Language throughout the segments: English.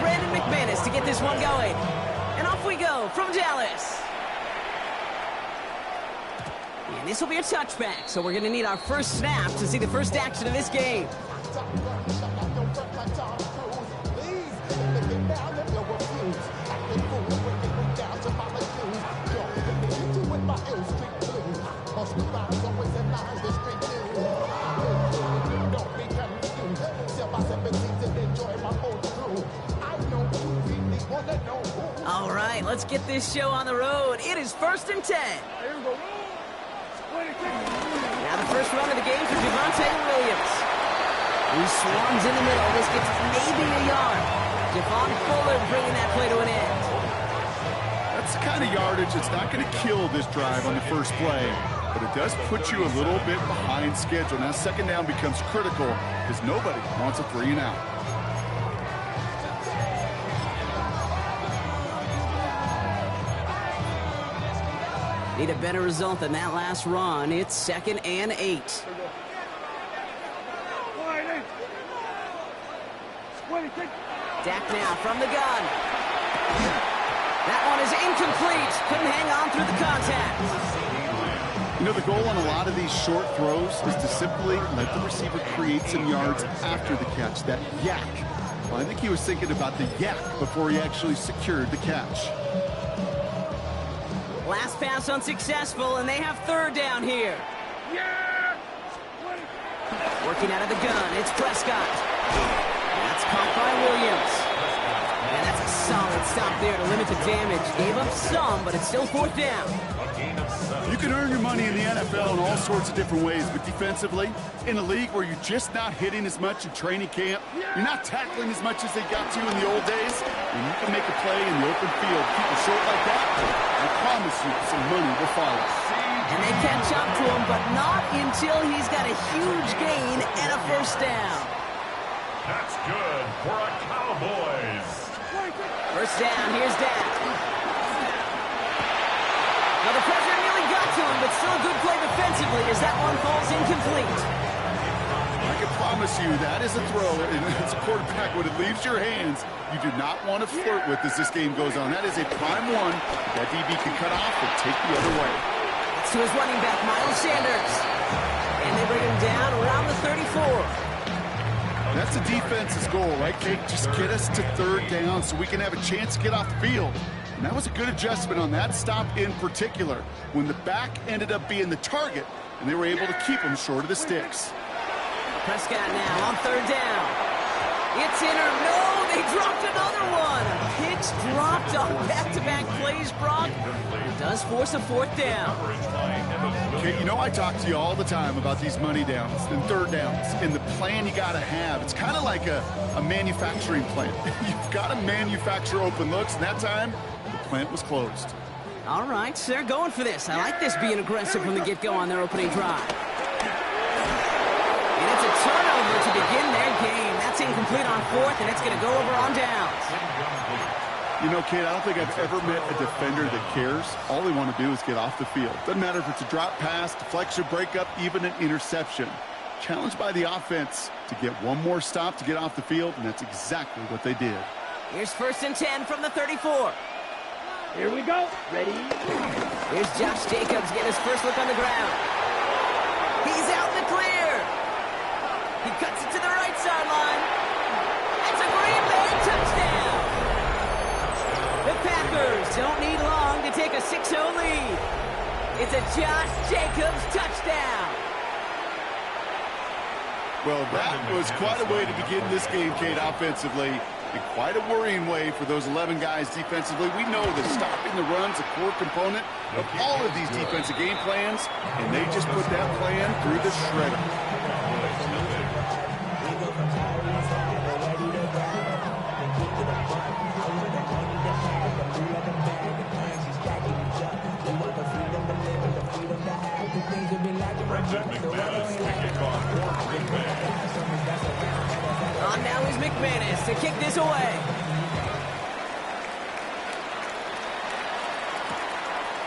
Brandon McManus to get this one going. And off we go from Dallas. And this will be a touchback, so we're going to need our first snap to see the first action of this game. All right, let's get this show on the road. It is 1st and 10. Now the first run of the game for Javonte Williams. He swarms in the middle. This gets maybe a yard. Javon Fuller bringing that play to an end. That's the kind of yardage that's not going to kill this drive on the first play, but it does put you a little bit behind schedule. Now second down becomes critical because nobody wants a 3 and out. Need a better result than that last run. It's 2nd and 8. Dak now from the gun. That one is incomplete. Couldn't hang on through the contact. You know, the goal on a lot of these short throws is to simply let the receiver create some yards after the catch, that yak. Well, I think he was thinking about the yak before he actually secured the catch. Last pass unsuccessful, and they have 3rd down here. Working out of the gun, it's Prescott. That's caught by Williams. And that's a solid stop there to limit the damage. Gave up some, but it's still 4th down. You can earn your money in the NFL in all sorts of different ways, but defensively, in a league where you're just not hitting as much in training camp, you're not tackling as much as they got to in the old days, and you can make a play in the open field, keep it short like that, I promise you some money will follow. And they catch up to him, but not until he's got a huge gain and a 1st down. That's good for a Cowboys. 1st down, here's Dak. Now the pressure nearly got to him, but still a good play defensively as that one falls incomplete. I can promise you that is a throw, and as a quarterback, when it leaves your hands, you do not want to flirt with as this game goes on. That is a prime one that DB can cut off and take the other way. It's to his running back, Miles Sanders. And they bring him down around the 34. That's the defense's goal, right, Kate? Just get us to 3rd down so we can have a chance to get off the field. And that was a good adjustment on that stop in particular, when the back ended up being the target, and they were able to keep him short of the sticks. Prescott now on 3rd down. It's in or no, they dropped another one. Picks dropped on back-to-back plays, Brock. It does force a 4th down. Okay, you know I talk to you all the time about these money downs and 3rd downs and the plan you got to have. It's kind of like a manufacturing plant. You've got to manufacture open looks, and that time, the plant was closed. All right, so they're going for this. I like this being aggressive from the get-go on their opening drive. And it's a turnover to begin their game. That's incomplete on 4th, and it's going to go over on downs. You know, Kate, I don't think I've ever met a defender that cares. All they want to do is get off the field. Doesn't matter if it's a drop pass, deflection, breakup, even an interception. Challenged by the offense to get one more stop to get off the field, and that's exactly what they did. Here's 1st and 10 from the 34. Here we go. Ready? Here's Josh Jacobs getting his first look on the ground. He's out in the clear. He cuts it to the right sideline. That's a Green Bay touchdown. The Packers don't need long to take a 6-0 lead. It's a Josh Jacobs touchdown. Well, that was quite a way to begin this game, Kate, offensively. And quite a worrying way for those 11 guys defensively. We know that stopping the run's a core component of all of these defensive game plans, and they just put that plan through the shredder. On now is McManus to kick this away.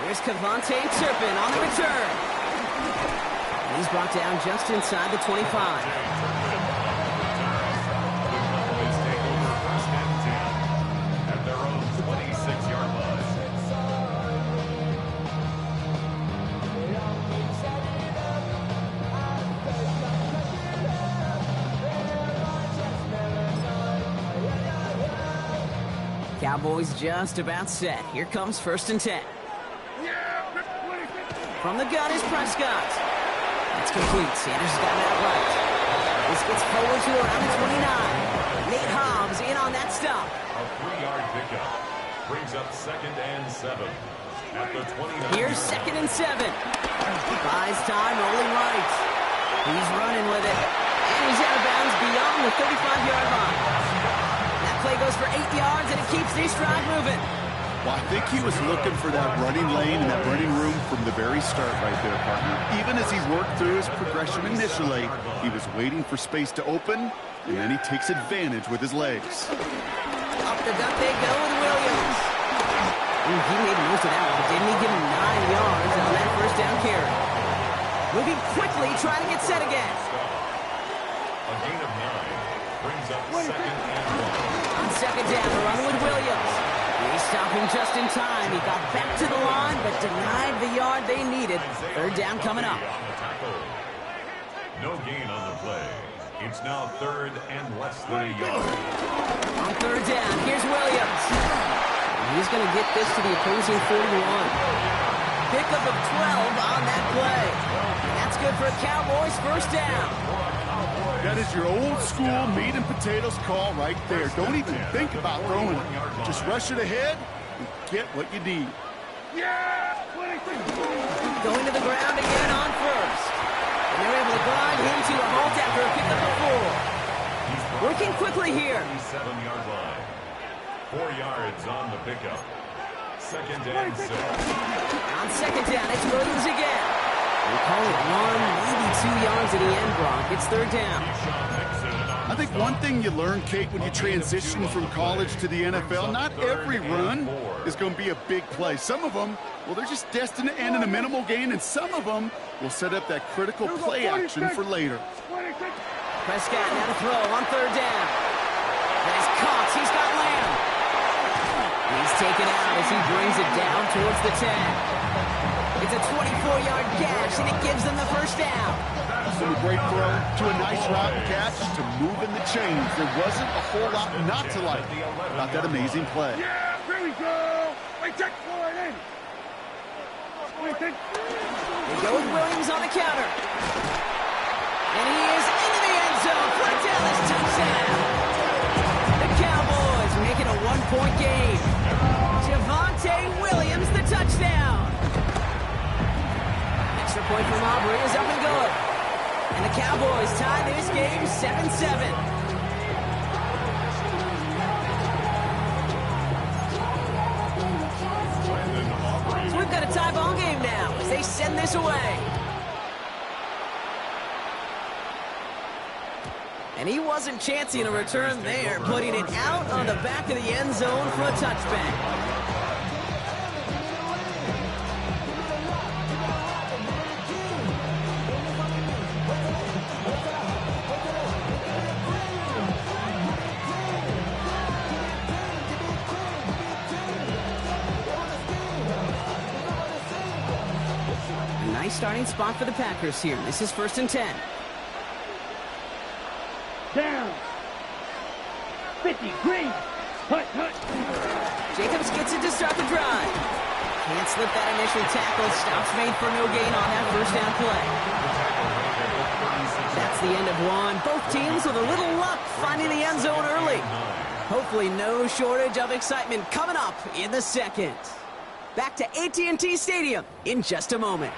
Here's Kevontae Turpin on the return. He's brought down just inside the 25. Cowboys just about set. Here comes 1st and 10. From the gun is Prescott. That's complete. Sanders has got it out right. This gets forward to around the 29. Nate Hobbs in on that stop. A 3-yard pickup brings up 2nd and 7 at the 29. Here's 2nd and 7. Buys time, rolling right. He's running with it. And he's out of bounds beyond the 35-yard line. That play goes for 8 yards, and it keeps these drive moving. Well, I think he was looking for that running lane and that running room from the very start right there, partner. Even as he worked through his progression initially, he was waiting for space to open, and then he takes advantage with his legs. Up the gut they go with Williams. Ooh, he made most of that one, didn't he? Give him 9 yards on that 1st down carry. Moving quickly, trying to get set again. A gain of 9 brings up 2nd and 1. On 2nd down, run with Williams. They stop him just in time. He got back to the line, but denied the yard they needed. 3rd down coming up. No gain on the play. It's now 3rd and less than a yard. On 3rd down, here's Williams. He's going to get this to the opposing 41. Pickup of 12 on that play. That's good for a Cowboys 1st down. That is your old school meat and potatoes call right there. Don't even think about throwing it. Just rush it ahead and get what you need. Going to the ground again on 1st. And they're able to grind him to a halt after a pickup of 4. Working quickly here. 7-yard line. 4 yards on the pickup. 2nd and 6. On 2nd down, it's Williams again. We'll call it 1, maybe 2 yards at the end, Brock. It's 3rd down. I think one thing you learn, Kate, when you transition from college to the NFL, not every run is going to be a big play. Some of them, well, they're just destined to end in a minimal gain, and some of them will set up that critical play action for later. Prescott now to throw on 3rd down. That is Cox. He's got Lamb. He's taken out as he brings it down towards the 10. It's a 24-yard gash, and it gives them the 1st down. From a great throw to a nice route and catch to moving the chains. There wasn't a whole lot not to like about that amazing play. Yeah, here we go. Wait, check for it in. They go with Williams on the counter. And he is into the end zone for a Dallas touchdown. The Cowboys make it a 1-point game. Javonte Williams, the touchdown. Extra point from Aubrey is up and good. And the Cowboys tie this game 7-7. So we've got a tie ball game now as they send this away. And he wasn't chancing a return there, putting it out on the back of the end zone for a touchback. Nice starting spot for the Packers here. This is 1st and 10. Down. 50, green. Hut. Jacobs gets it to start the drive. Can't slip that initial tackle. Stops made for no gain on that 1st down play. That's the end of one. Both teams with a little luck finding the end zone early. Hopefully no shortage of excitement coming up in the 2nd. Back to AT&T Stadium in just a moment.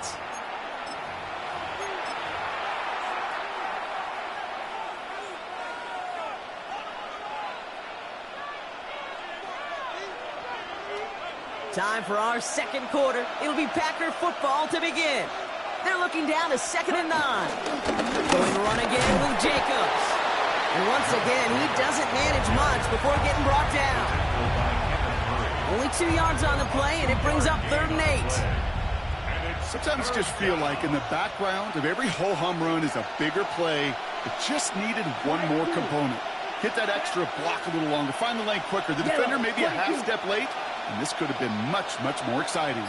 Time for our 2nd quarter. It'll be Packer football to begin. They're looking down to 2nd and 9. Going to run again with Jacobs. And once again, he doesn't manage much before getting brought down. Only 2 yards on the play, and it brings up 3rd and 8. Sometimes just feel like in the background of every ho-hum run is a bigger play that just needed one more component. Hit that extra block a little longer, find the lane quicker. The defender maybe a half step late, and this could have been much, much more exciting.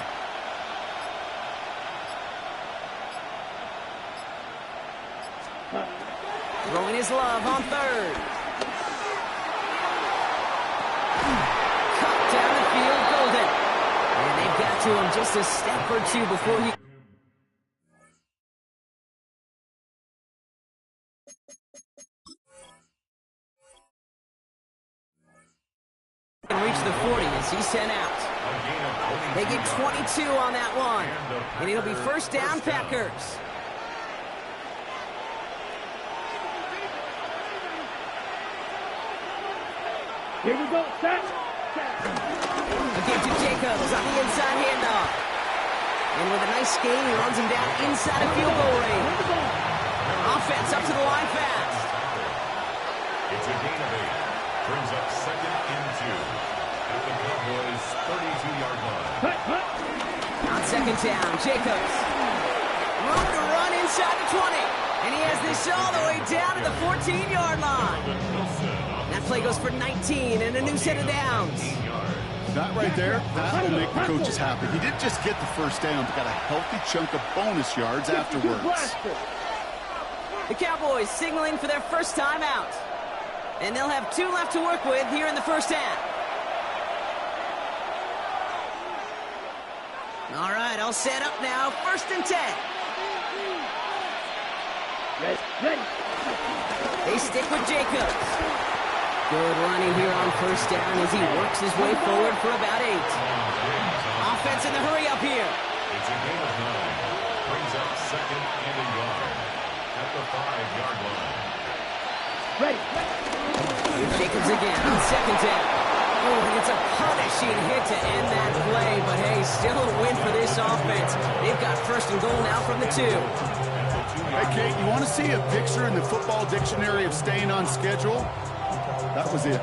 Throwing his love on 3rd. Caught just a step or two before he can reach the 40 as he's sent out. They get 22 on that one. And it'll be first down, Packers. Here we go, set. Again to Jacobs on the inside handoff. And with a nice gain, he runs him down inside of field goal range. Offense up to the line fast. It's a gain of 8. Brings up second and 2 at the Cowboys' 32-yard line. On second down, Jacobs. Room to run inside the 20. And he has this all the way down to the 14-yard line. That play goes for 19 and a new set of downs. That right there, that will make the coaches happy. He didn't just get the first down, but got a healthy chunk of bonus yards afterwards. The Cowboys signaling for their first time out. And they'll have 2 left to work with here in the first half. All right, all set up now. First and 10. Ready. They stick with Jacobs. Good running here on first down as he works his way forward for about 8. Offense in the hurry up here. It's a gain of 9. Brings up second and a yard at the 5-yard line. Ready. Here's Jacobs again on second down. Oh, and it's a punishing hit to end that play, but hey, still a win for this offense. They've got first and goal now from the 2. Hey, Kate, you want to see a picture in the football dictionary of staying on schedule? That was it.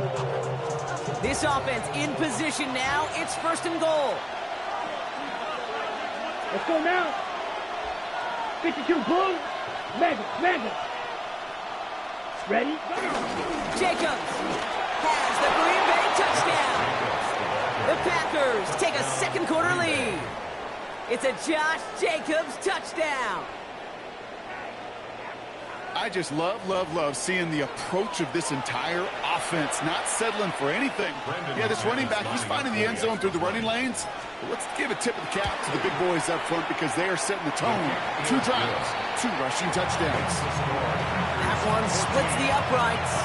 This offense in position now. It's first and goal. Let's go now. 52 blue. Mega. Ready? Jacobs has the Green Bay touchdown. The Packers take a second quarter lead. It's a Josh Jacobs touchdown. I just love seeing the approach of this entire offense, not settling for anything. Yeah, this running back, he's finding the end zone through the running lanes. But let's give a tip of the cap to the big boys up front because they are setting the tone. 2 drives, 2 rushing touchdowns. That one splits the uprights.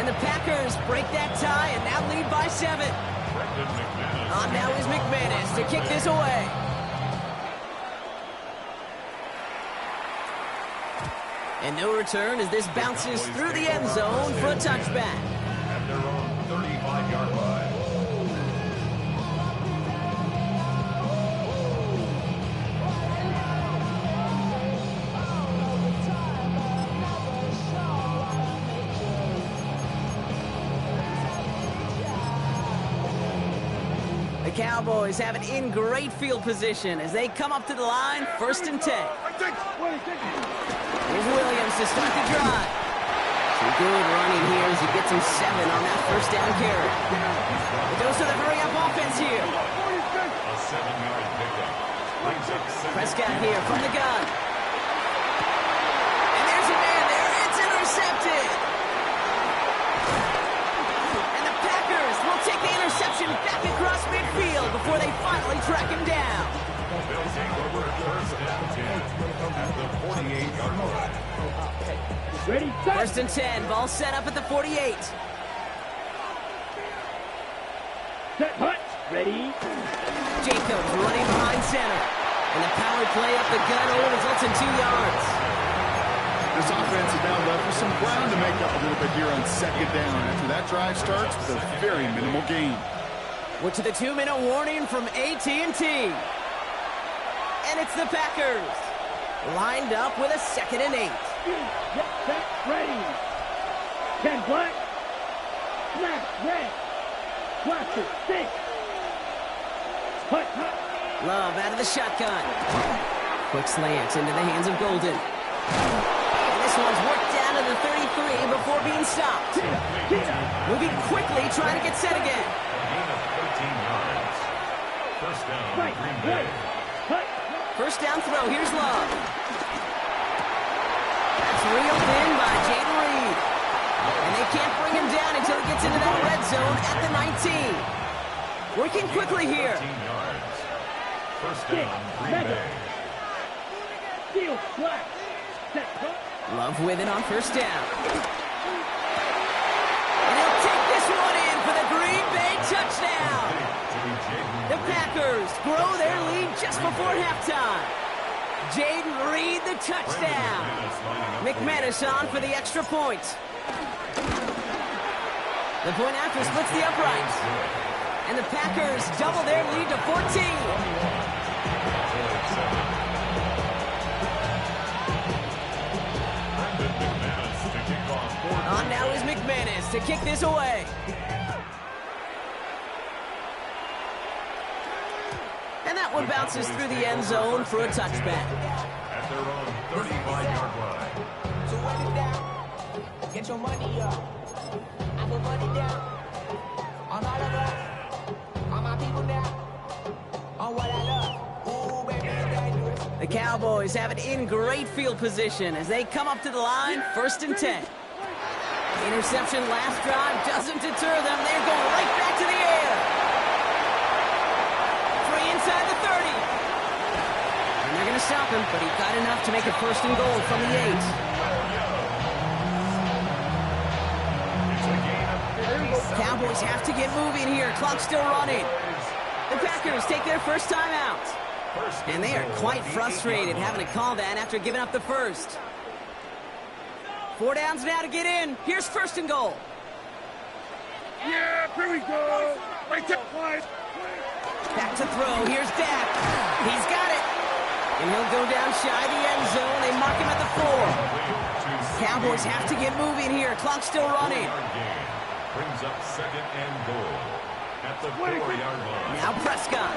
And the Packers break that tie and now lead by 7. On now is McManus to kick this away. And no return as this bounces through the end zone for a touchback. At their own 35-yard line. The Cowboys have it in great field position as they come up to the line, first and 10. Here's Williams to start the drive. Some good running here as he gets him 7 on that first down carry. The dose of the hurry-up offense here. A 7-yard pickup. Brings up second. Prescott here from the gun. And there's a man there. It's intercepted. And the Packers will take the interception back across midfield before they finally track him down. They'll take over first and 10 at the 48-yard line. Ready, set. First and 10, ball set up at the 48. Set, hut. Ready. Jacobs running behind center. And the power play up the gun only results in 2 yards. This offense is now left with some ground to make up a little bit here on second down after that drive starts with a very minimal gain. We're to the 2-minute warning from AT&T. And it's the Packers. Lined up with a second and 8. Get set, ready. 10 black. Snap, red. Cluster, 6. Hut. Love out of the shotgun. Quick slant into the hands of Golden. And this one's worked down to the 33 before being stopped. Moving quickly, trying to get set again. Gain of 13 yards. First down, Green Bay. First down throw, here's Love. That's reeled in by Jayden Reed. And they can't bring him down until he gets into that red zone at the 19. Working quickly here. 13 yards. First down, Green Bay. Steal, black. Set, cut. Love with it on first down. And he'll take this one in for the Green Bay touchdown. The Packers grow their lead just before halftime. Jaden Reed, the touchdown. McManus on for the extra point. The point after splits the uprights. And the Packers double their lead to 14. On now is McManus to kick this away. And that one bounces through the end zone for a touchback. At their own 35-yard line. So run it down. Get your money up. I put money down. On all of us. On my people now. On what I love. Ooh, baby, it's dangerous. The Cowboys have it in great field position as they come up to the line, 1st and 10. Interception last drive doesn't deter them. They're going right back to the air. Free inside the 30. And they're going to stop him, but he got enough to make it 1st and goal from the 8. Cowboys have to get moving here. Clock's still running. The Packers take their first time out. And they are quite frustrated having to call that after giving up the first. 4 downs now to get in. Here's 1st and goal. Yeah, here we go. Right there, boys. Back to throw. Here's Dak. He's got it. And he'll go down shy of the end zone. They mark him at the 4. Cowboys have to get moving here. Clock's still running. Brings up 2nd and goal at the 4-yard line. Now Prescott.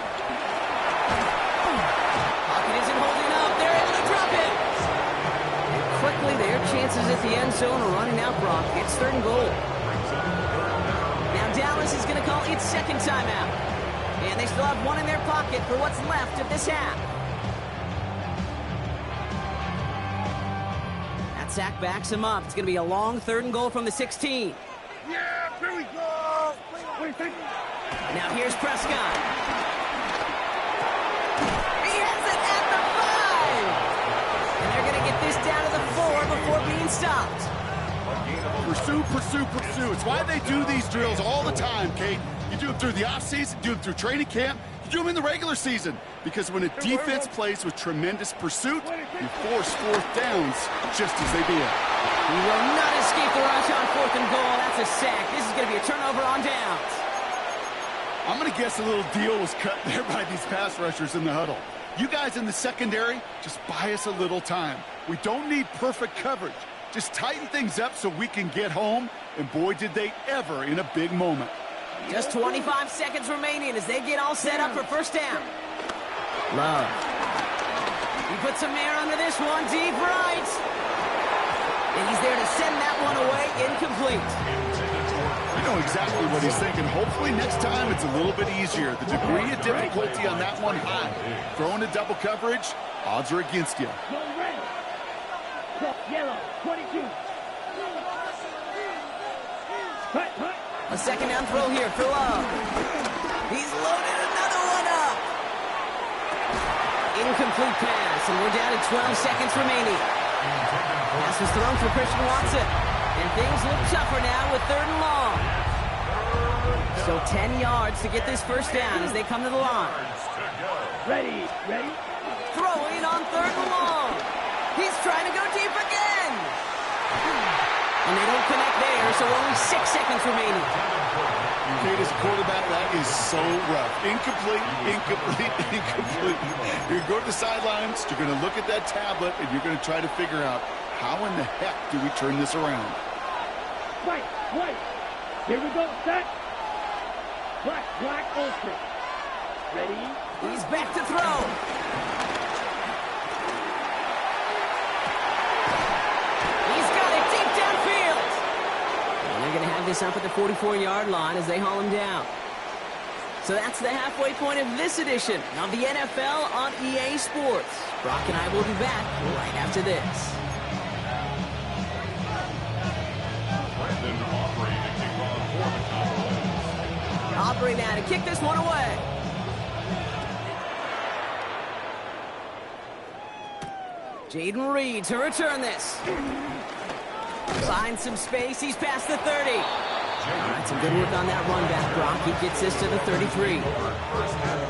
Pocket isn't holding up. They're able to drop it. And quickly, their chances at the end zone are running out, Brock. It's 3rd and goal. Now Dallas is going to call its 2nd timeout. And they still have one in their pocket for what's left of this half. That sack backs him up. It's going to be a long 3rd and goal from the 16. Yeah, here we go. Wait, Now here's Prescott. He has it at the 5. And they're going to get this down to the 4 before being stopped. Pursue, pursue, pursue. It's why they do these drills all the time, Kate. You do them through the offseason, do them through training camp, you do them in the regular season. Because when a defense plays with tremendous pursuit, you force 4th downs just as they did. He will not escape the rush on 4th and goal. That's a sack. This is going to be a turnover on downs. I'm going to guess a little deal was cut there by these pass rushers in the huddle. You guys in the secondary, just buy us a little time. We don't need perfect coverage. Just tighten things up so we can get home. And boy, did they ever in a big moment. Just 25 seconds remaining as they get all set up for 1st down. Love. He puts some air under this one, deep right. And he's there to send that one away, incomplete. You know exactly what he's thinking. Hopefully next time it's a little bit easier. The degree of difficulty on that one high. Throwing a double coverage, odds are against you. Go red. Go yellow, 22. Cut. A 2nd down throw here for Love. He's loaded another one up. Incomplete pass, and we're down to 12 seconds remaining. Pass was thrown for Christian Watson. And things look tougher now with 3rd and long. So 10 yards to get this 1st down as they come to the line. Ready. Throwing on 3rd and long. He's trying to go deep again. And they don't connect there, so only 6 seconds remaining. Kate, as a quarterback, that is so rough. Incomplete. You're going to go to the sidelines, you're going to look at that tablet, and you're going to try to figure out how in the heck do we turn this around. Right. Here we go, set. Black, ultra. Ready? He's back to throw. He's got it deep downfield. And they're going to have this up at the 44-yard line as they haul him down. So that's the halfway point of this edition of the NFL on EA Sports. Brock and I will be back right after this. Aubrey now to kick this one away. Jaden Reed to return this. Finds some space. He's past the 30. All right, some good work on that run back, Brock. He gets this to the 33.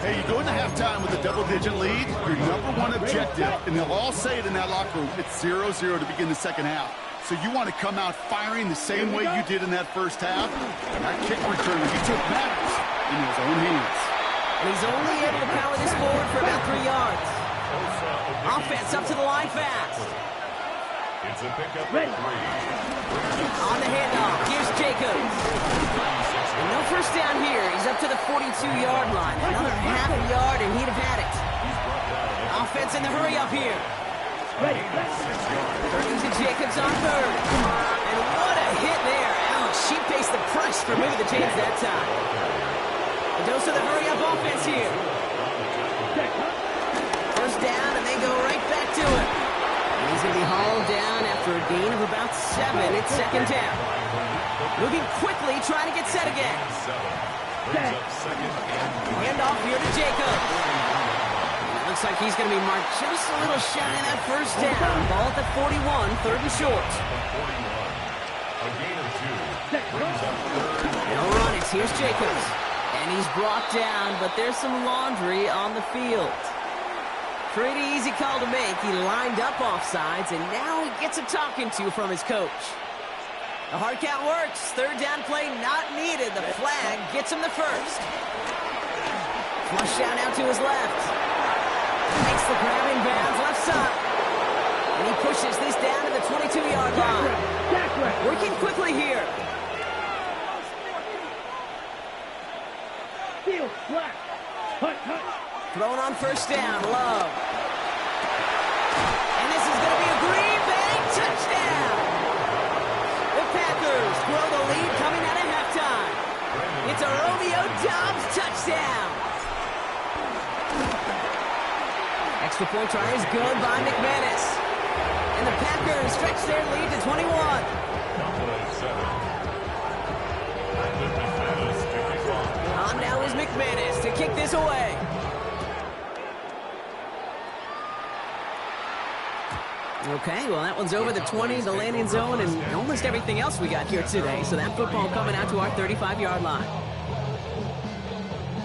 Hey, you go into halftime with a double-digit lead, your number one objective, and they'll all say it in that locker room, it's 0-0 to begin the second half. So you want to come out firing the same way you did in that first half. And that kick return, he took matters in his own hands. And he's only able to power this forward for about 3 yards. Offense up to the line fast. It's a pickup at 3. On the handoff, here's Jacobs. And no first down here. He's up to the 42-yard line. Another half a yard, and he'd have had it. Offense in the hurry up here. Turning to Jacobs on third. And what a hit there. Ouch, she faced the press for moving the chains that time. A dose of the hurry up offense here. First down, and they go right back to it. And he's going to be hauled down after a gain of about 7. It's second down. Moving quickly, trying to get set again. Hand off here to Jacobs. Looks like he's going to be marked just a little shy of that first down. Ball at the 41, third and short. A gain of 2. No run, it's here's Jacobs. And he's brought down, but there's some laundry on the field. Pretty easy call to make. He lined up offsides, and now he gets a talking to from his coach. The hard count works. Third down play not needed. The flag gets him the first. Flush out out to his left. Makes the grab in bounds, left side. And he pushes this down to the 22-yard line. Working quickly here. Steal, flat. Hut. Thrown on first down, Love. And this is going to be a Green Bay touchdown. The Packers grow the lead coming out of halftime. It's a Romeo Doubs touchdown. Extra point try is good by McManus. And the Packers stretch their lead to 21. On now is McManus to kick this away. Okay, well, that one's over the 20, the landing zone, and almost everything else we got here today. So that football coming out to our 35-yard line.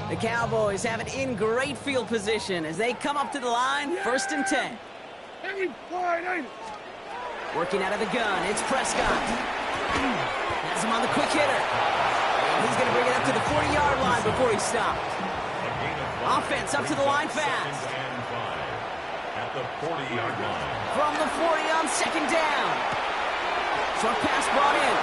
The Cowboys have it in great field position as they come up to the line, 1st and 10. Working out of the gun, it's Prescott. Has him on the quick hitter. And he's going to bring it up to the 40-yard line before he stopped. Offense up to the line fast. At the 40-yard line. From the 40 on second down. Short pass brought in.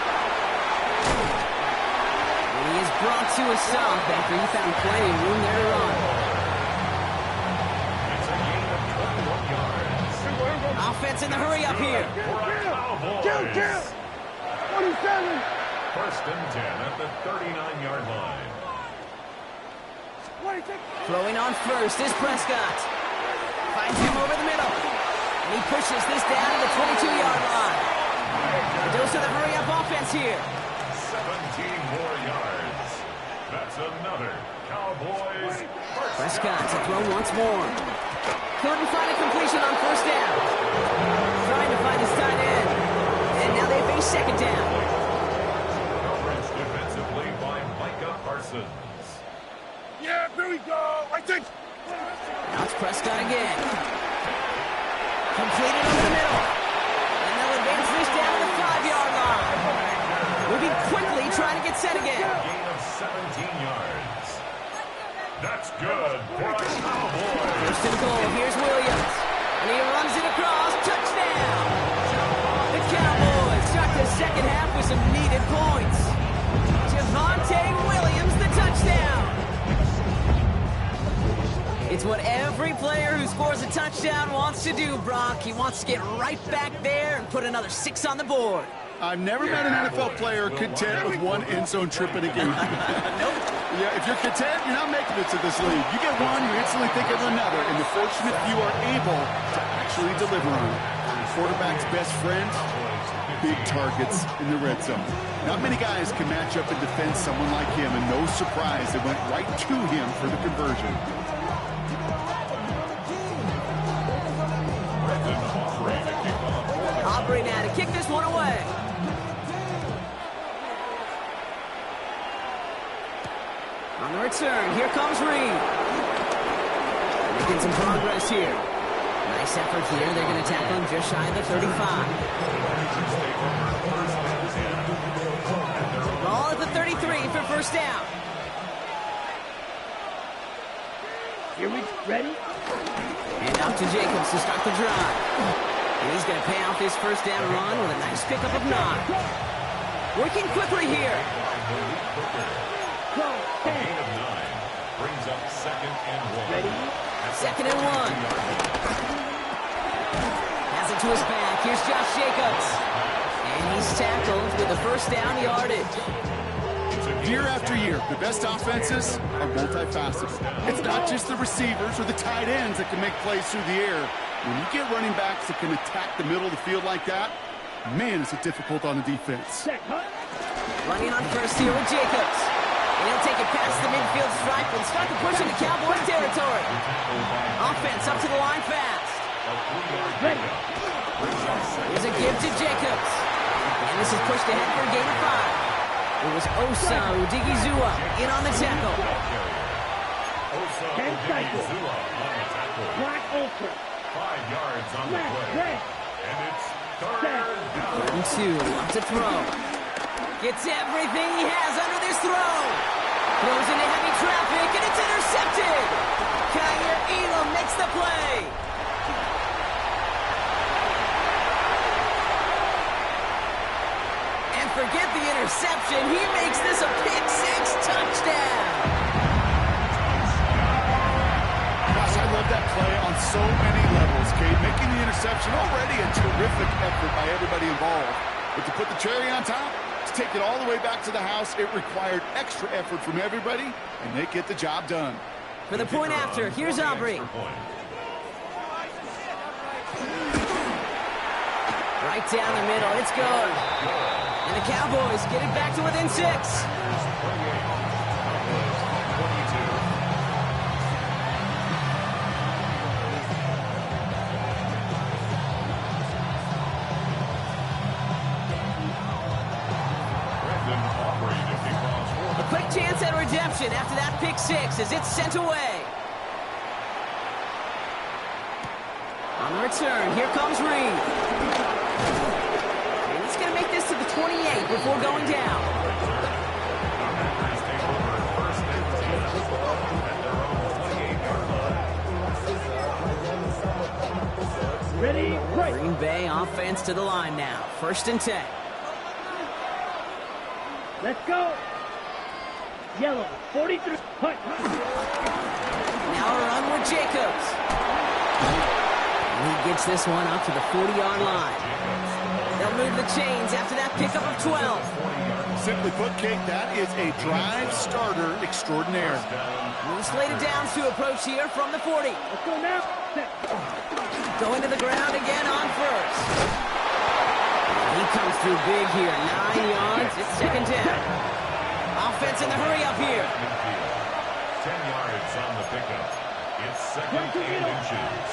And he is brought to a stop after he found plenty of room there to run. It's a gain of 21 yards. Offense in the hurry up here. Cowboys. 27. 1st and 10 at the 39-yard line. Throwing on first is Prescott. Finds him over the middle. And he pushes this down to the 22-yard line. A dose of the hurry-up offense here. 17 more yards. That's another Cowboys first. Prescott to throw once more. Couldn't find a completion on first down. Trying to find his tight end. And now they face second down. Coverage defensively by Micah Parsons. Yeah, here we go. I think. Now it's Prescott again. Completed over the middle. And they'll advance this down to the 5-yard line. Moving quickly, trying to get set again. Gain of 17 yards. That's good for a Cowboys. First and goal, here's Williams. And he runs it across, touchdown. The Cowboys start the second half with some needed points. Javonte Williams, the touchdown. It's what every player who scores a touchdown wants to do, Brock. He wants to get right back there and put another 6 on the board. I've never met an NFL player content with one end zone trip in a game. Nope. Yeah, if you're content, you're not making it to this league. You get one, you instantly think of another, and the fortunate few are able to actually deliver on it. Quarterback's best friend, big targets in the red zone. Not many guys can match up and defend someone like him, and no surprise, it went right to him for the conversion. Brendan Hoffman kick this one away. On the return, here comes Reed. Making some progress here. Nice effort here. They're going to tackle him just shy of the 35. Ball at the 33 for first down. Here we ready? And out to Jacobs to start the drive. And he's going to pay off his first down run with a nice pickup of 9. Working quickly here. Go. A gain of 9 brings up 2nd and 1. Ready? 2nd and 1. Has it to his back. Here's Josh Jacobs. And he's tackled with the first down yardage. Year after year, the best offenses are multifaceted. It's not just the receivers or the tight ends that can make plays through the air. When you get running backs that can attack the middle of the field like that, man, is it difficult on the defense. Set. Hut. Running on first here with Jacobs. And he'll take it past the midfield stripe and start the push into Cowboys territory. Offense up to the line fast. Ready? Here's a give to Jacobs. And this is pushed ahead for a gain of 5. It was Osa Odigizua in on the tackle. Osa Odigizua on the tackle. Black Ultra. 5 yards on the Left. play. Red. And it's 3rd down. 2, up to throw. Gets everything he has under this throw. Throws into heavy traffic, and it's intercepted. Kaiir Elam makes the play. And forget the interception. He makes this a pick-6 touchdown. Gosh, I love that play on so many levels, Kate. Making the interception already a terrific effort by everybody involved. But to put the cherry on top, to take it all the way back to the house, it required extra effort from everybody, and they get the job done. For the point after, here's Aubrey. Right down the middle, it's good. And the Cowboys get it back to within 6. A quick chance at redemption after that pick-6 as it's sent away. On the return, here comes Reed. And he's going to make this to the 28 before going down. Ready? Right. Green Bay offense to the line now. 1st and 10. Let's go. Yellow. 43. Hut. Now a run with Jacobs. And he gets this one up to the 40-yard line. They'll move the chains after that pickup of 12. Simply put, Kate, that is a drive starter extraordinaire. New slated downs to approach here from the 40. Let's go now. Set. Going to the ground again on first. He comes through big here. 9 yards. It's 2nd down. Offense in the hurry up here. 10 yards on the pickup. It's 2nd and inches.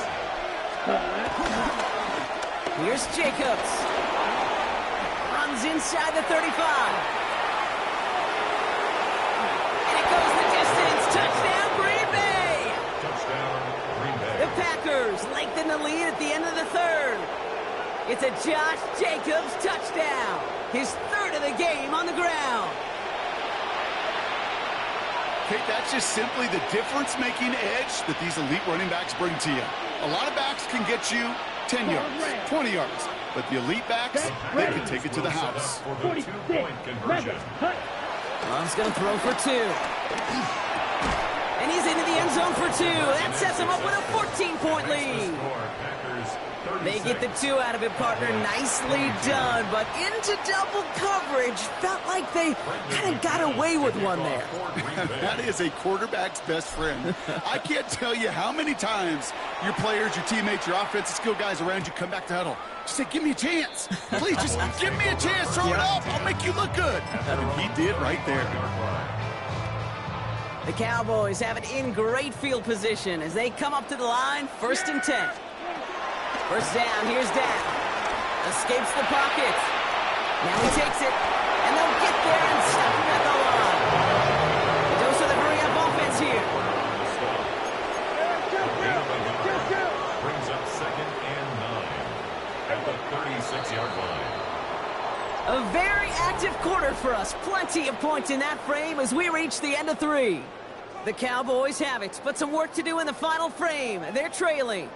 Here's Jacobs. Runs inside the 35. And it goes the distance. Touchdown, Green Bay. Touchdown, Green Bay. The Packers lengthen the lead at the end of the 3rd. It's a Josh Jacobs touchdown. His 3rd of the game on the ground. Kate, that's just simply the difference-making edge that these elite running backs bring to you. A lot of backs can get you 10 yards, 20 yards, but the elite backs, they can take it to the house. For the 2-point conversion. Hut. Love's going to throw for 2. And he's into the end zone for 2. That sets him up with a 14-point lead. They get the 2 out of it, partner. Nicely done, but into double coverage. Felt like they kind of got away with one there. That is a quarterback's best friend. I can't tell you how many times your players, your teammates, your offensive skill guys around you come back to huddle. Just say, give me a chance. Please, just give me a chance. Throw it up. I'll make you look good. And he did right there. The Cowboys have it in great field position as they come up to the line, 1st and 10. First down, here's Dak. Escapes the pocket. Now he takes it, and they'll get there and stop him at the line. A dose of the hurry-up offense here. Brings up 2nd and 9 at the 36-yard line. A very active quarter for us. Plenty of points in that frame as we reach the end of 3. The Cowboys have it, but some work to do in the final frame. They're trailing.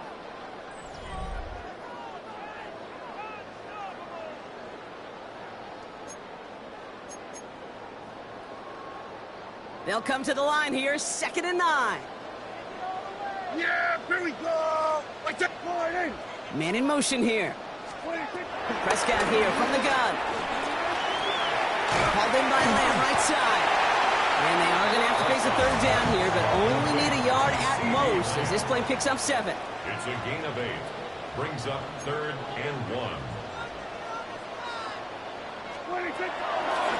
They'll come to the line here, 2nd and 9. Yeah, here we go. Like that. Man in motion here. Prescott here from the gun. Hauled in by Lamb, right side. And they are going to have to face a 3rd down here, but only need a yard at most as this play picks up 7. It's a gain of 8. Brings up 3rd and 1.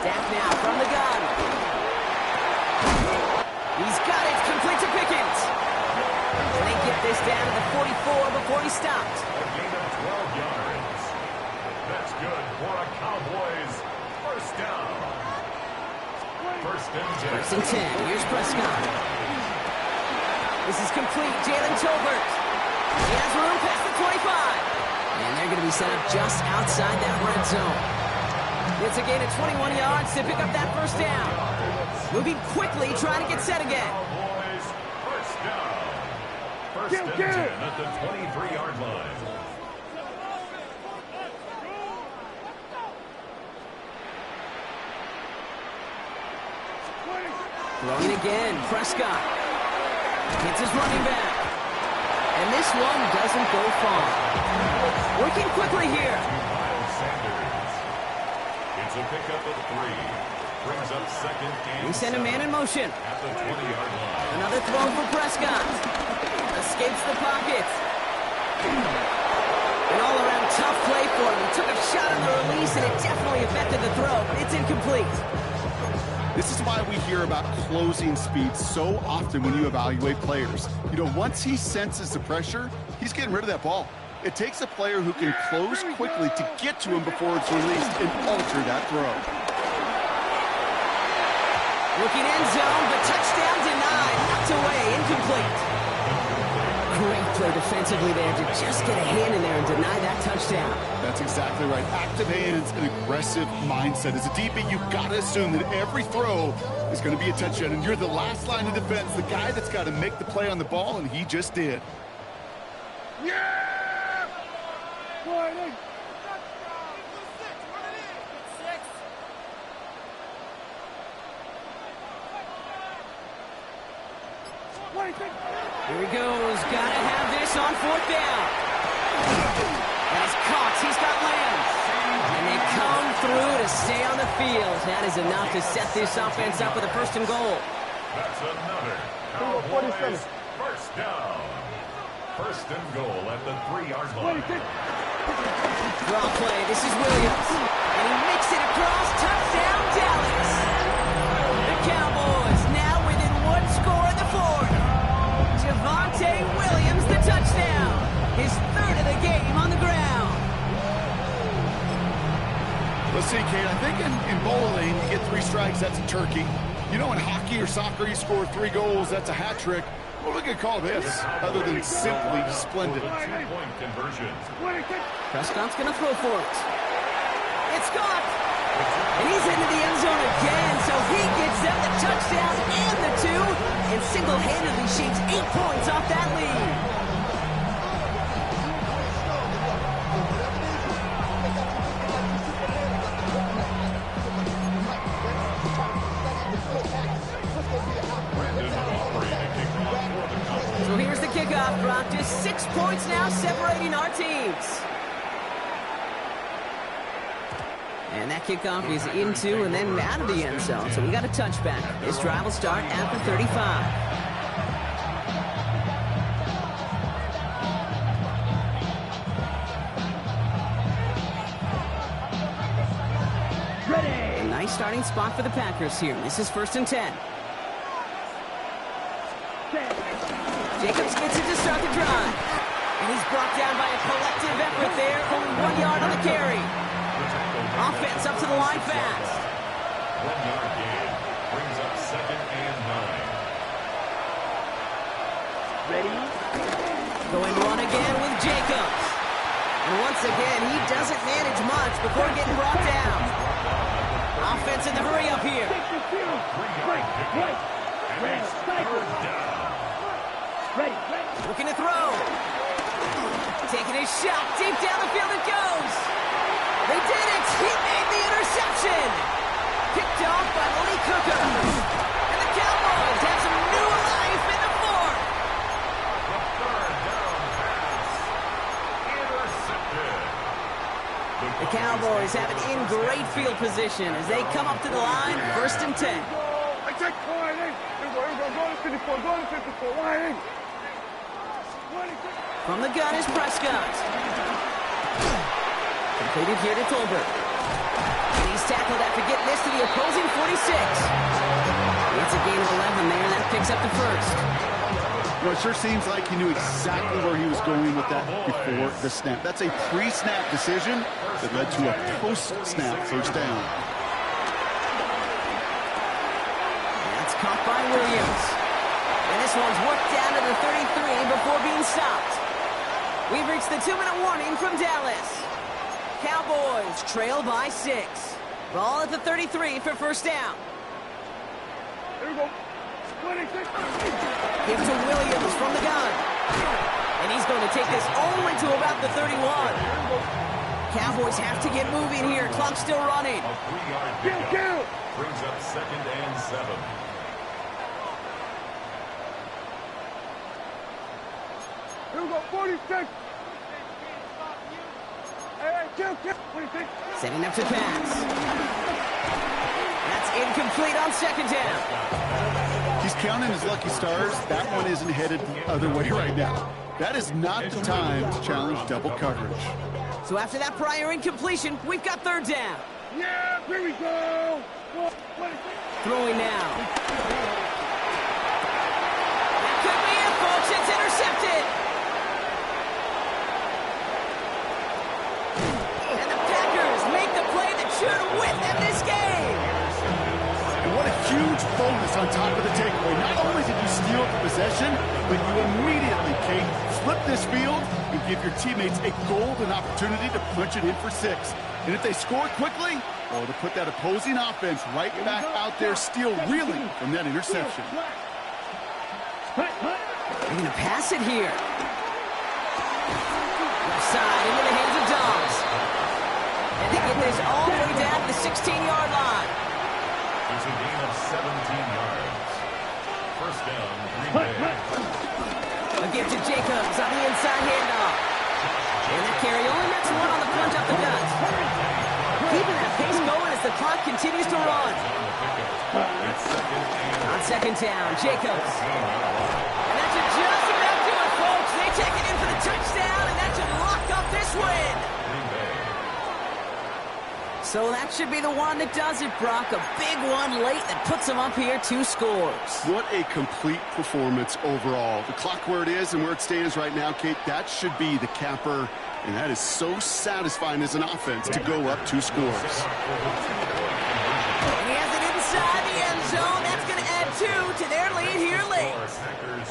Dak now from the gun. He's got it, complete to Pickens. And they get this down to the 44 before he stops. A gain of 12 yards. That's good for a Cowboys 1st down. 1st and 10. 1st and 10. Here's Prescott. This is complete. Jalen Tolbert. He has room past the 25. And they're going to be set up just outside that red zone. It's a gain of 21 yards to pick up that 1st down. Moving quickly, trying to get set again. Cowboys 1st down. 1st and 10 at the 23-yard line. Throwing again, Prescott. Hits his running back. And this one doesn't go far. Working quickly here. Miles Sanders. It's a pickup of 3. Brings up 2nd and We send a man in motion. at the 20-yard line. Another throw for Prescott. Escapes the pocket. An all-around tough play for him. He took a shot on the release, and it definitely affected the throw, but it's incomplete. This is why we hear about closing speed so often when you evaluate players. You know, once he senses the pressure, he's getting rid of that ball. It takes a player who can close quickly to get to him before it's released and alter that throw. Looking end zone, but touchdown denied. Knocked away, incomplete. Great play defensively there to just get a hand in there and deny that touchdown. That's exactly right. Active hands and aggressive mindset. As a DB, you've got to assume that every throw is going to be a touchdown, and you're the last line of defense, the guy that's got to make the play on the ball, and he just did. Yeah! Here he goes. Gotta have this on 4th down. And it's Cox. He's got Lamb. And they come through to stay on the field. That is enough to set this offense up with a 1st and goal. That's another Cowboys 1st down. 1st and goal at the 3-yard line. Draw play. This is Williams. And he makes it across. Touchdown, Dallas. The Cowboys now within 1 score in the 4th. Javonte Williams, the touchdown. His 3rd of the game on the ground. Let's see, Kate, I think in bowling, you get 3 strikes, that's a turkey. You know, in hockey or soccer, you score 3 goals, that's a hat trick. What are we going to call this, other than simply splendid? 2-point conversion. Prescott's going to throw for it. It's caught. And he's into the end zone again, so he gets them the touchdown and the 2, and single-handedly shaves 8 points off that lead. So here's the kickoff, Brock. Just 6 points now separating our teams. And that kickoff is into and then out of the end zone. So we got a touchback. This drive will start at the 35. Ready! A nice starting spot for the Packers here. This is 1st and 10. Jacobs gets it to start the drive. And he's brought down by a collective effort there. Only 1 yard on the carry. Offense up to the line fast. 1 yard gain brings up 2nd and 9. Ready? Going run again with Jacobs. And once again, he doesn't manage much before getting brought down. Offense in the hurry up here. Ready. Looking to throw. Taking his shot. Deep down the field it goes. They did it. He made the interception. Picked off by Malik Hooker. And the Cowboys have some new life in the fourth. The 3rd down pass. Intercepted. The Cowboys have it in great field position as they come up to the line, 1st and 10. From the gun is Prescott. Completed here to Tolbert. And he's tackled after getting this to the opposing 46. It's a gain of 11 there, and that picks up the first. Well, it sure seems like he knew exactly where he was going with that before the snap. That's a pre-snap decision that led to a post-snap first down. That's caught by Williams. And this one's worked down to the 33 before being stopped. We've reached the 2-minute warning from Dallas. Cowboys trail by 6. Ball at the 33 for first down. Here we go. 26. Give to Williams from the gun. And he's going to take this only to about the 31. Cowboys have to get moving here. Clock's still running. A 3-yard pickup brings up 2nd and 7. Here we go. 46. Hey, kill. 26. Setting up to pass. That's incomplete on 2nd down. He's counting his lucky stars. That one isn't headed the other way right now. That is not the time to challenge double coverage. So after that prior incompletion, we've got 3rd down. Yeah, here we go. Throwing now. That could be it, folks. It's intercepted. And the Packers make the play that should win them this game. And what a huge bonus on top of the takeaway. Not only did you steal the possession, but you immediately, Kate, flip this field and give your teammates a golden opportunity to punch it in for 6. And if they score quickly, well, to put that opposing offense right back out there still reeling from that interception. They're going to pass it here. Left side into the hands of Dobbs. And they get this all the way down to the 16-yard line. It's a gain of 17 yards. First down, Green Bay. A give to Jacobs on the inside handoff. And that carry only makes one on the plunge up the gut. Keeping that pace going as the clock continues to run. On 2nd down, Jacobs. And that should just about do it, folks. They take it in for the touchdown, and that should lock up this win. So that should be the one that does it, Brock. A big one late that puts them up here 2 scores. What a complete performance overall. The clock where it is and where it stands right now, Kate, that should be the capper. And that is so satisfying as an offense to go up 2 scores. And he has it inside the end zone. That's going to add 2 to their lead here late.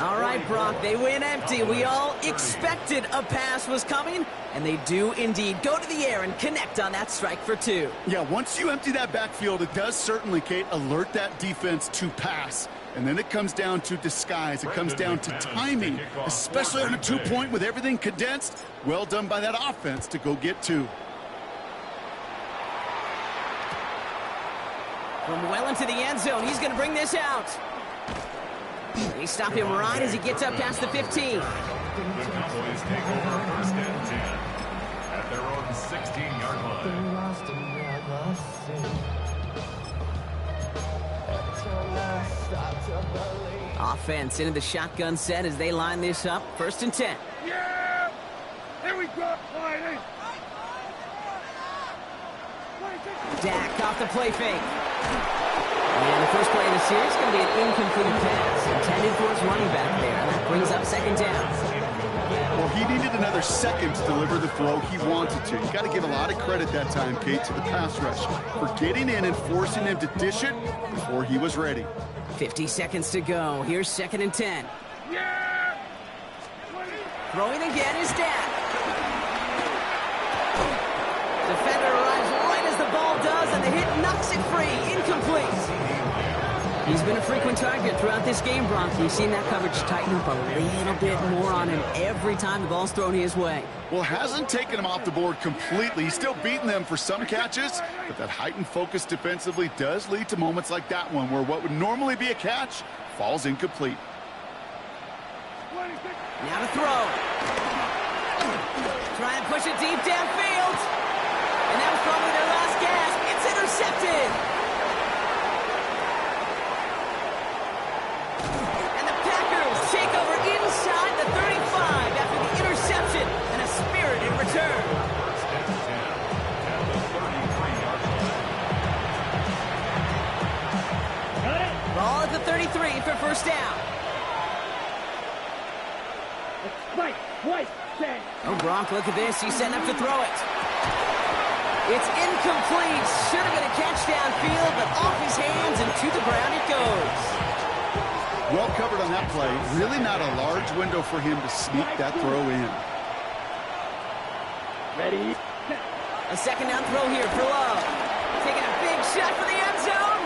All right, Brock, they win empty. We all expected a pass was coming, and they do indeed go to the air and connect on that strike for 2. Yeah, once you empty that backfield, it does certainly, Kate, alert that defense to pass. And then it comes down to disguise. It comes down to timing, especially on a 2-point with everything condensed. Well done by that offense to go get 2. From well into the end zone, he's going to bring this out. They stop him right as he gets up past the 15. The Cowboys take over 1st and 10 at their own 16-yard line. Offense into the shotgun set as they line this up. 1st and 10. Yeah! Here we go! Dak off the play fake. And the first play of the series is going to be an incomplete pass intended for his running back there. And that brings up 2nd down. Well, he needed another second to deliver the throw he wanted to. You got to give a lot of credit that time, Kate, to the pass rush for getting in and forcing him to dish it before he was ready. 50 seconds to go. Here's 2nd and 10. Throwing again is Dak. Defender arrives right as the ball does, and the hit knocks it free. Incomplete. He's been a frequent target throughout this game, Brock. We've seen that coverage tighten up a little bit more on him every time the ball's thrown his way. Well, hasn't taken him off the board completely. He's still beating them for some catches, but that heightened focus defensively does lead to moments like that one where what would normally be a catch falls incomplete. Now to throw. Try and push it deep downfield. And that was probably their last gasp. It's intercepted. And the Packers take over inside the 35 after the interception and a spirited return. Ball at the 33 for first down. Right, twice, set. Oh, Gronk, look at this. He's setting up to throw it. It's incomplete. Should have been a catch downfield, but off his hands and to the ground it goes. Well covered on that play. Really not a large window for him to sneak that throw in. Ready? A second down throw here for Love. Taking a big shot for the end zone.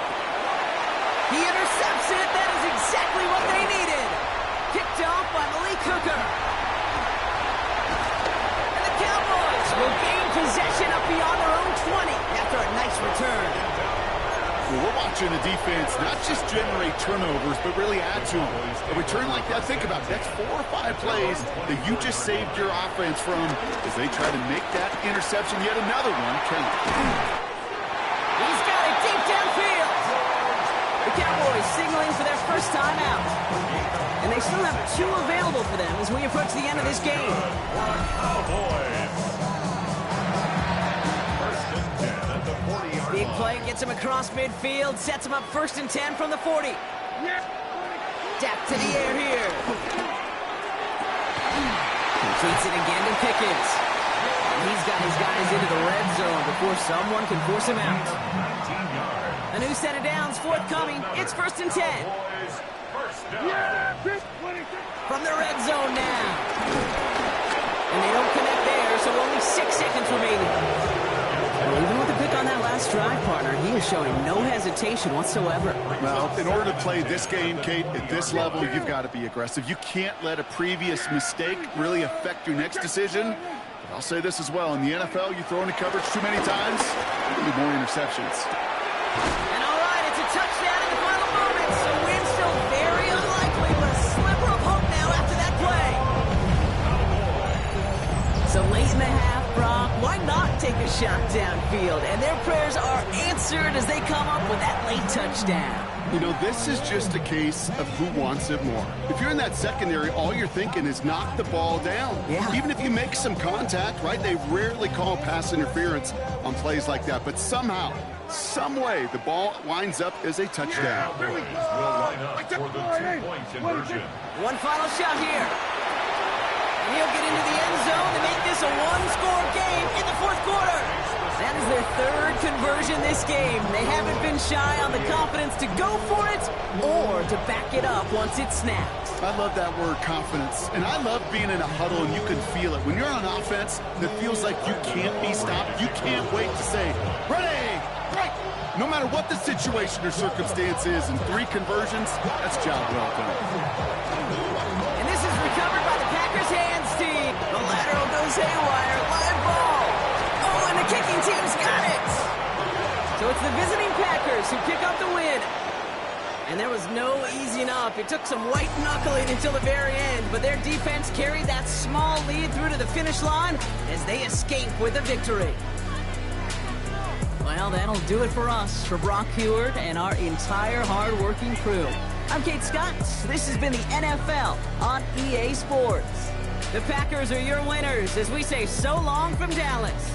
He intercepts it. That is exactly what they needed. Kicked off by Malik Hooker. And the Cowboys will gain possession up beyond their own 20 after a nice return. Well, we're watching the defense not just generate turnovers, but really add to them. A return like that, think about it, that's 4 or 5 plays that you just saved your offense from as they try to make that interception, yet another one, count. He's got it deep downfield. The Cowboys signaling for their first time out. And they still have 2 available for them as we approach the end of this game. Big play gets him across midfield, sets him up 1st and 10 from the 40. Dak to the air here. Completes it again to Pickens. And he's got his guys into the red zone before someone can force him out. A new set of downs forthcoming. It's 1st and 10. From the red zone now. And they don't connect there, so only 6 seconds remaining. Well, even with the pick on that last drive, partner, he is showing no hesitation whatsoever. Well, in order to play this game, Kate, at this level, you've got to be aggressive. You can't let a previous mistake really affect your next decision. But I'll say this as well. In the NFL, you throw into coverage too many times, there'll be more interceptions. And all right, it's a touchdown in the final moments. So win still very unlikely, but a sliver of hope now after that play. So late in the half, Brock, why not take a shot downfield? And their prayers are answered as they come up with that late touchdown. You know, this is just a case of who wants it more. If you're in that secondary, all you're thinking is knock the ball down. Yeah. Even if you make some contact, right, they rarely call pass interference on plays like that. But somehow, some way, the ball winds up as a touchdown. Will line up for the 2-point conversion. One final shot here. And he'll get into the end zone to make this a one-score game in the 4th quarter. That is their 3rd conversion this game. They haven't been shy on the confidence to go for it or to back it up once it snaps. I love that word, confidence. And I love being in a huddle and you can feel it. When you're on offense, it feels like you can't be stopped. You can't wait to say, ready, right. No matter what the situation or circumstance is, in 3 conversions, that's job well done. And this is recovered by the Packers' hands team. The lateral goes haywire. Live ball. Oh, and the kicking team's got it. So it's the visiting Packers who pick up the win. And there was no easing up. It took some white knuckling until the very end, but their defense carried that small lead through to the finish line as they escape with a victory. Well, that'll do it for us, for Brock Huard and our entire hard-working crew. I'm Kate Scott. This has been the NFL on EA Sports. The Packers are your winners as we say so long from Dallas.